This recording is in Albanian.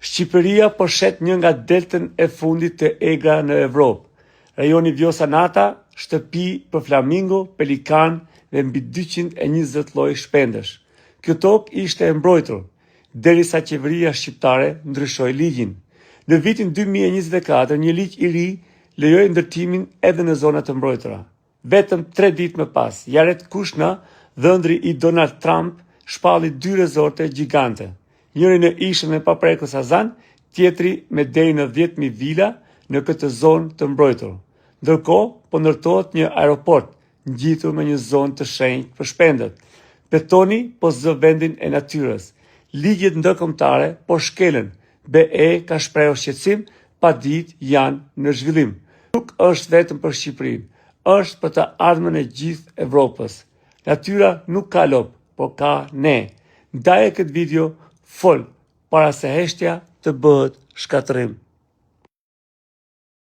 Shqipëria po shet një nga deltën e fundit të egra në Evropë. Rajoni Vjosa Nata, shtëpi për flamingo, pelikan dhe mbi 220 lloj shpendesh. Kjo tokë ishte e mbrojtur, derisa qeveria shqiptare ndryshoi ligjin. Në vitin 2024, një ligj i ri lejoi ndërtimin edhe në zonat të mbrojtura. Vetëm 3 ditë më pas, Jared Kushner, dhëndri i Donald Trump, shpalli 2 rezorte gjigante. Njëri në ishën e paprekur Sazan, tjetri me deri në 10.000 vila në këtë zonë të mbrojtur. Ndërkohë, po ndërtohet një aeroport ngjitur me një zonë të shenjtë për shpendet. Betoni po zë vendin e natyrës. Ligjet ndërkombëtare po shkelen. BE ka shprehur shqetësim, pa ditë janë në zhvillim. Nuk është vetëm për Shqipërinë, është për të ardhmen e gjithë Evropës. Natyra nuk ka lop, por ka ne. Ndaje këtë video, fol para se heshtja të bëhet shkatërrim.